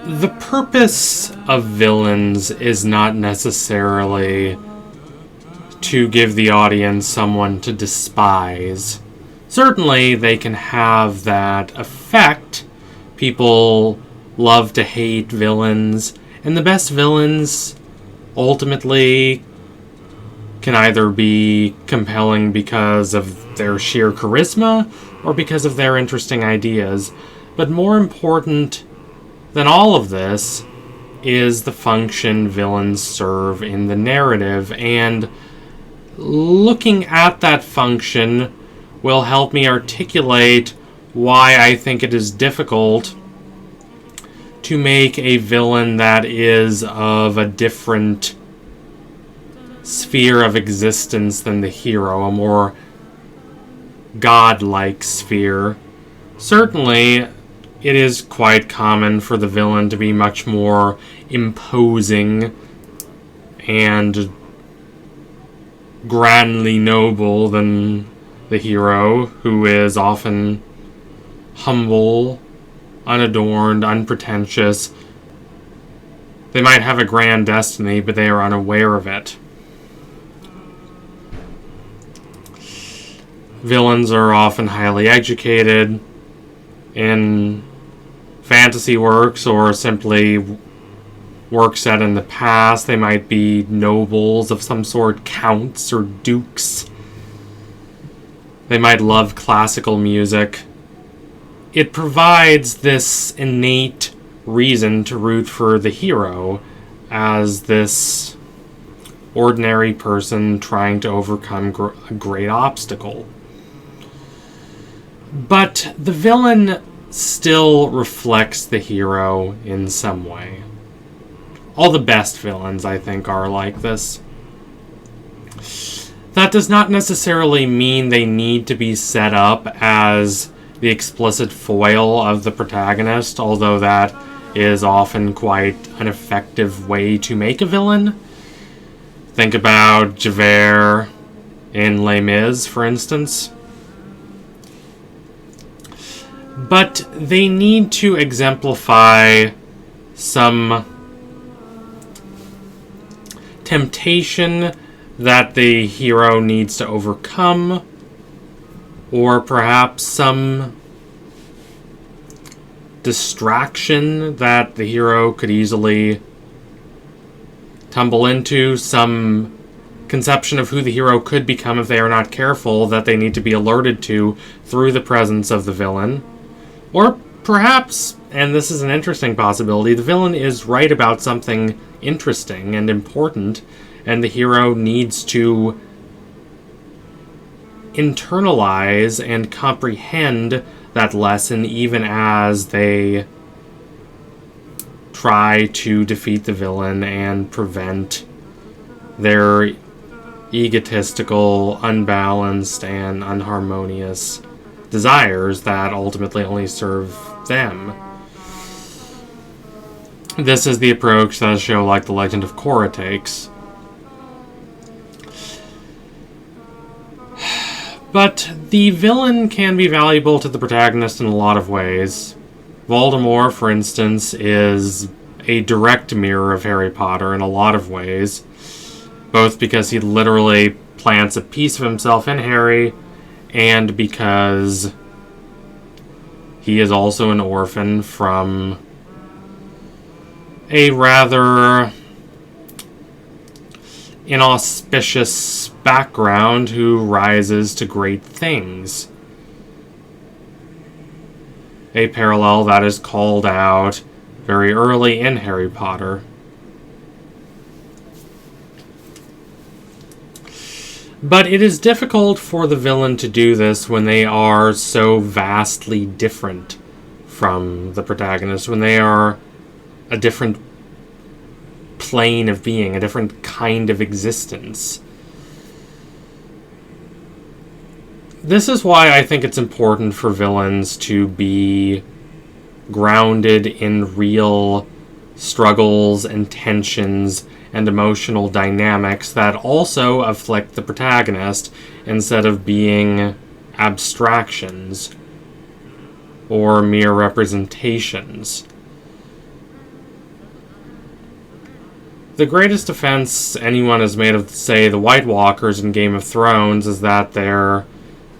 the purpose of villains is not necessarily to give the audience someone to despise. Certainly, they can have that effect. People love to hate villains, and the best villains ultimately can either be compelling because of their sheer charisma or because of their interesting ideas. But more important than all of this is the function villains serve in the narrative, and looking at that function will help me articulate why I think it is difficult to make a villain that is of a different sphere of existence than the hero, a more godlike sphere. Certainly, it is quite common for the villain to be much more imposing and grandly noble than the hero, who is often humble, unadorned, unpretentious. They might have a grand destiny, but they are unaware of it. Villains are often highly educated in fantasy works or simply works set in the past. They might be nobles of some sort, counts or dukes. They might love classical music. It provides this innate reason to root for the hero as this ordinary person trying to overcome a great obstacle. But the villain still reflects the hero in some way. All the best villains, I think, are like this. That does not necessarily mean they need to be set up as the explicit foil of the protagonist, although that is often quite an effective way to make a villain. Think about Javert in Les Mis, for instance. But they need to exemplify some temptation that the hero needs to overcome, or perhaps some distraction that the hero could easily tumble into, some conception of who the hero could become if they are not careful that they need to be alerted to through the presence of the villain. Or perhaps, and this is an interesting possibility, the villain is right about something interesting and important, and the hero needs to internalize and comprehend that lesson even as they try to defeat the villain and prevent their egotistical, unbalanced, and unharmonious desires that ultimately only serve them. This is the approach that a show like The Legend of Korra takes. But the villain can be valuable to the protagonist in a lot of ways. Voldemort, for instance, is a direct mirror of Harry Potter in a lot of ways, both because he literally plants a piece of himself in Harry, and because he is also an orphan from a rather inauspicious background who rises to great things. A parallel that is called out very early in Harry Potter. But it is difficult for the villain to do this when they are so vastly different from the protagonist, when they are a different plane of being, a different kind of existence. This is why I think it's important for villains to be grounded in real struggles and tensions and emotional dynamics that also afflict the protagonist, instead of being abstractions or mere representations. The greatest offense anyone has made of, say, the White Walkers in Game of Thrones is that they're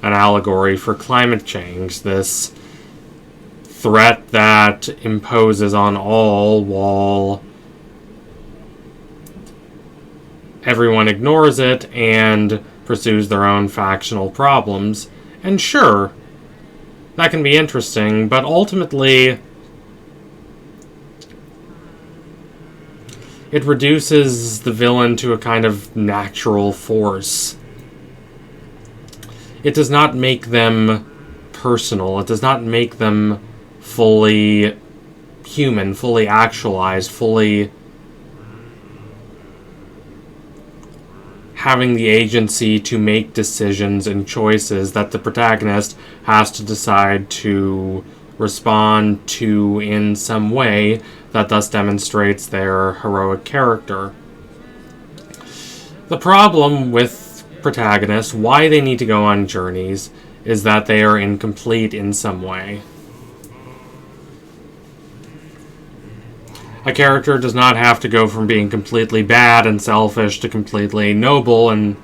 an allegory for climate change, this threat that imposes on all while everyone ignores it and pursues their own factional problems. And sure, that can be interesting, but ultimately it reduces the villain to a kind of natural force. It does not make them personal. It does not make them fully human, fully actualized, fully having the agency to make decisions and choices that the protagonist has to decide to respond to in some way that thus demonstrates their heroic character. The problem with protagonists, why they need to go on journeys, is that they are incomplete in some way. A character does not have to go from being completely bad and selfish to completely noble and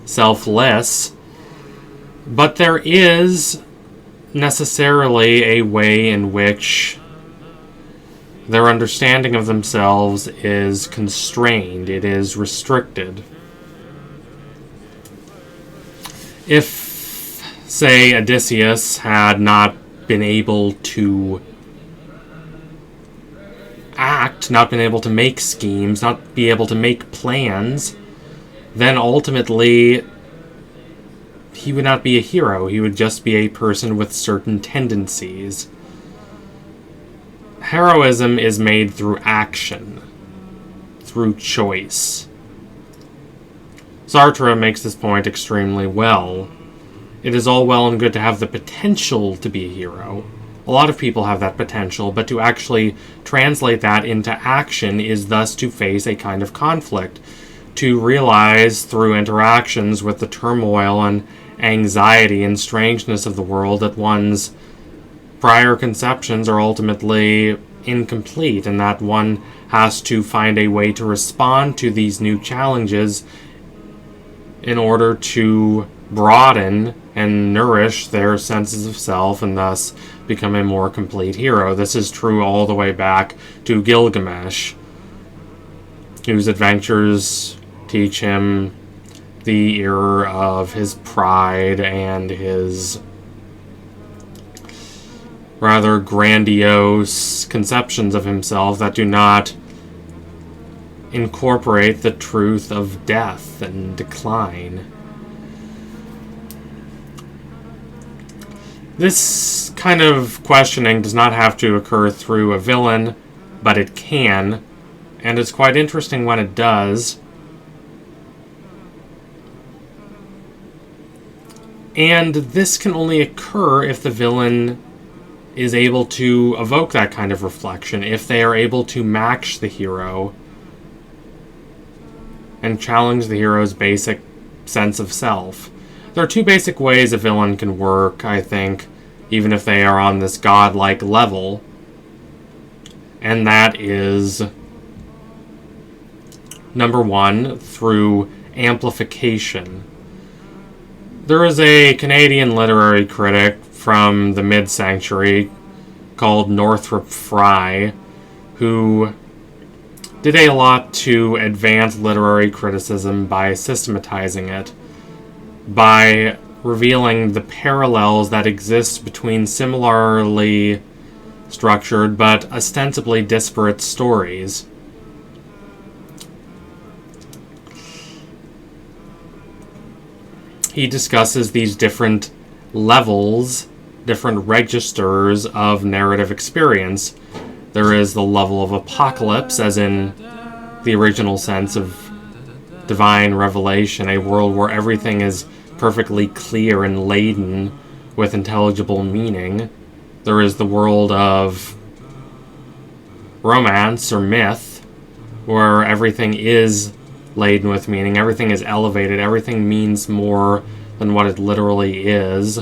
selfless, but there is necessarily a way in which their understanding of themselves is constrained, it is restricted. If, say, Odysseus had not been able to act, not been able to make schemes, not be able to make plans, then ultimately he would not be a hero. He would just be a person with certain tendencies. Heroism is made through action, through choice. Sartre makes this point extremely well. It is all well and good to have the potential to be a hero. A lot of people have that potential, but to actually translate that into action is thus to face a kind of conflict, to realize through interactions with the turmoil and anxiety and strangeness of the world that one's prior conceptions are ultimately incomplete, and that one has to find a way to respond to these new challenges in order to broaden and nourish their senses of self and thus become a more complete hero. This is true all the way back to Gilgamesh, whose adventures teach him the error of his pride and his rather grandiose conceptions of himself that do not incorporate the truth of death and decline. This kind of questioning does not have to occur through a villain, but it can, and it's quite interesting when it does. And this can only occur if the villain is able to evoke that kind of reflection, if they are able to match the hero and challenge the hero's basic sense of self. There are two basic ways a villain can work, I think, even if they are on this godlike level, and that is, number one, through amplification. There is a Canadian literary critic from the mid-century called Northrop Frye, who did a lot to advance literary criticism by systematizing it, by revealing the parallels that exist between similarly structured but ostensibly disparate stories. He discusses these different levels, different registers of narrative experience. There is the level of apocalypse, as in the original sense of divine revelation, a world where everything is perfectly clear and laden with intelligible meaning. There is the world of romance or myth, where everything is laden with meaning, everything is elevated, everything means more than what it literally is.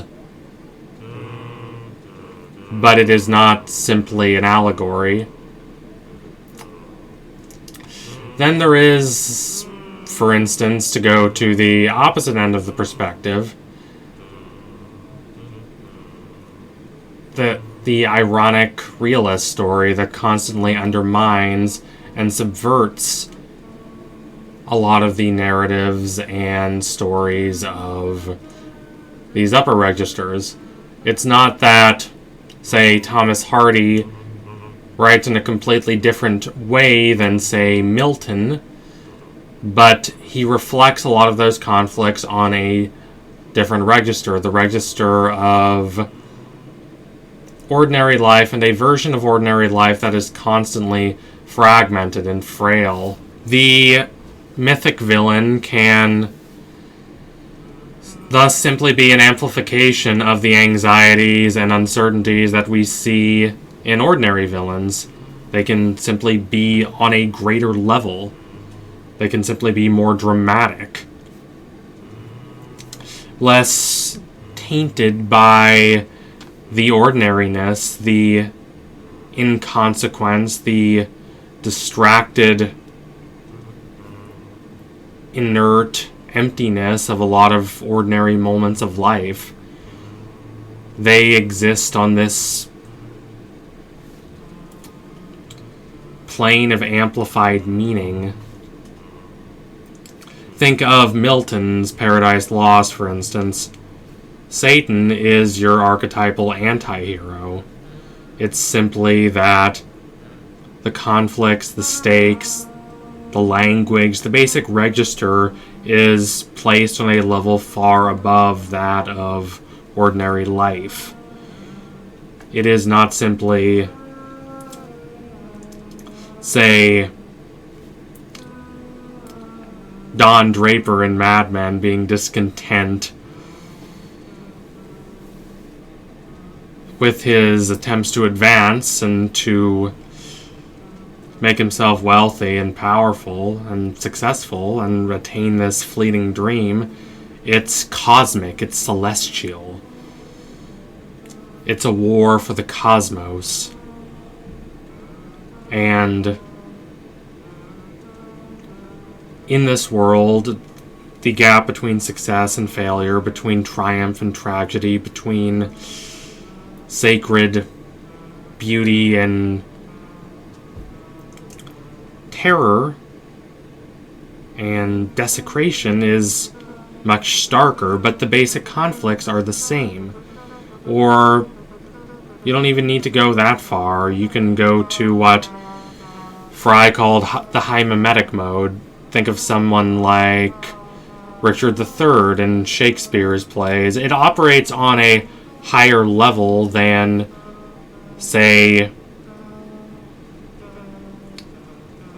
But it is not simply an allegory. Then there is, for instance, to go to the opposite end of the perspective, the ironic realist story that constantly undermines and subverts a lot of the narratives and stories of these upper registers. It's not that, say, Thomas Hardy writes in a completely different way than, say, Milton, but he reflects a lot of those conflicts on a different register, the register of ordinary life, and a version of ordinary life that is constantly fragmented and frail. The mythic villain can thus simply be an amplification of the anxieties and uncertainties that we see in ordinary villains. They can simply be on a greater level. They can simply be more dramatic, less tainted by the ordinariness, the inconsequence, the distracted, inert emptiness of a lot of ordinary moments of life. They exist on this plane of amplified meaning. Think of Milton's Paradise Lost, for instance. Satan is your archetypal anti-hero. It's simply that the conflicts, the stakes, the language, the basic register is placed on a level far above that of ordinary life. It is not simply, say, Don Draper in Mad Men being discontent with his attempts to advance and to make himself wealthy and powerful and successful and attain this fleeting dream. It's cosmic, it's celestial. It's a war for the cosmos. And in this world, the gap between success and failure, between triumph and tragedy, between sacred beauty and terror and desecration is much starker, but the basic conflicts are the same. Or you don't even need to go that far. You can go to what Fry called the high mimetic mode. Think of someone like Richard III in Shakespeare's plays. It operates on a higher level than, say,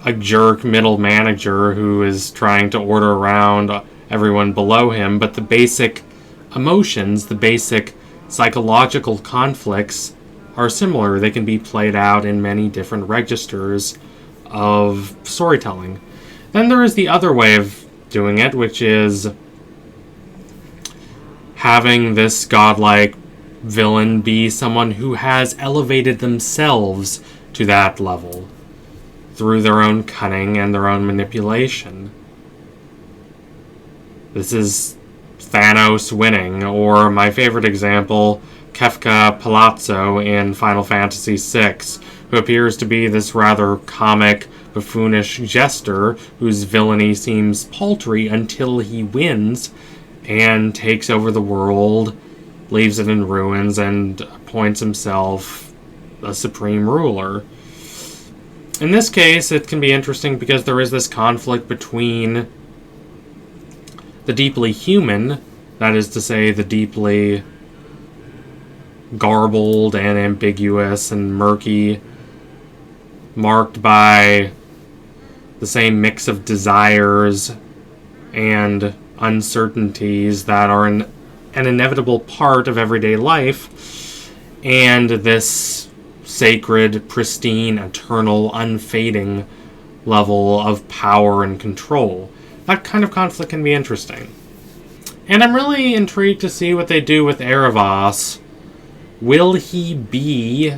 a jerk middle manager who is trying to order around everyone below him, but the basic emotions, the basic psychological conflicts are similar. They can be played out in many different registers of storytelling. Then there is the other way of doing it, which is having this godlike villain be someone who has elevated themselves to that level through their own cunning and their own manipulation. This is Thanos winning, or my favorite example, Kefka Palazzo in Final Fantasy VI, who appears to be this rather comic, buffoonish jester whose villainy seems paltry until he wins and takes over the world, leaves it in ruins, and appoints himself a supreme ruler. In this case, it can be interesting because there is this conflict between the deeply human, that is to say, the deeply garbled and ambiguous and murky, marked by the same mix of desires and uncertainties that are an inevitable part of everyday life, and this sacred, pristine, eternal, unfading level of power and control. That kind of conflict can be interesting. And I'm really intrigued to see what they do with Aaravos. Will he be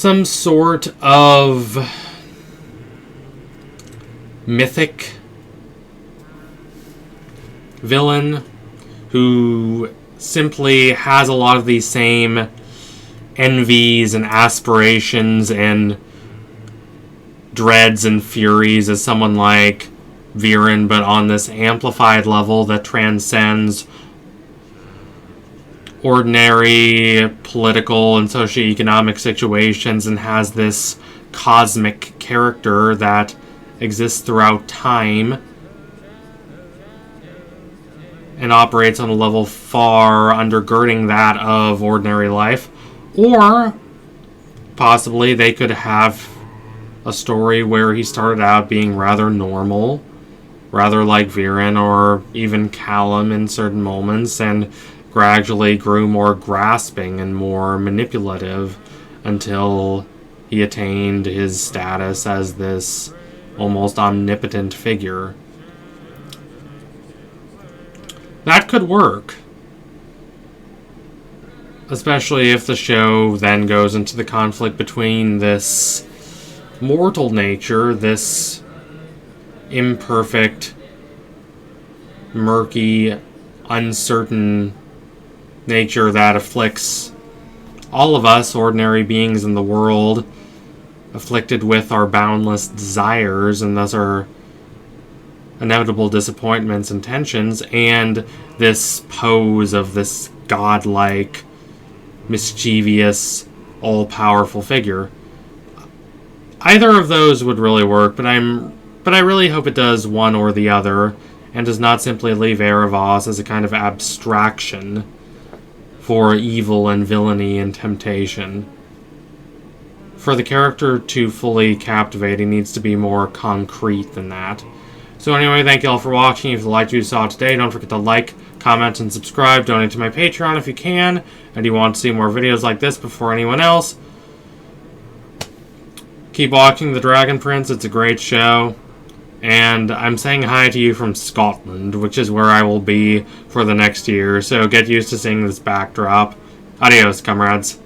some sort of mythic villain who simply has a lot of these same envies and aspirations and dreads and furies as someone like Viren, but on this amplified level that transcends ordinary political and socioeconomic situations and has this cosmic character that exists throughout time and operates on a level far undergirding that of ordinary life. Or possibly they could have a story where he started out being rather normal, rather like Viren or even Callum in certain moments, and gradually grew more grasping and more manipulative until he attained his status as this almost omnipotent figure. That could work. Especially if the show then goes into the conflict between this mortal nature, this imperfect, murky, uncertain nature that afflicts all of us, ordinary beings in the world, afflicted with our boundless desires and thus our inevitable disappointments and tensions, and this pose of this godlike, mischievous, all-powerful figure. Either of those would really work, but I really hope it does one or the other, and does not simply leave Aaravos as a kind of abstraction for evil and villainy and temptation. For the character to fully captivate, he needs to be more concrete than that. So anyway, thank you all for watching. If you liked what you saw today, don't forget to like, comment, and subscribe. Donate to my Patreon if you can, and you want to see more videos like this before anyone else. Keep watching The Dragon Prince. It's a great show. And I'm saying hi to you from Scotland, which is where I will be for the next year. So get used to seeing this backdrop. Adios, comrades.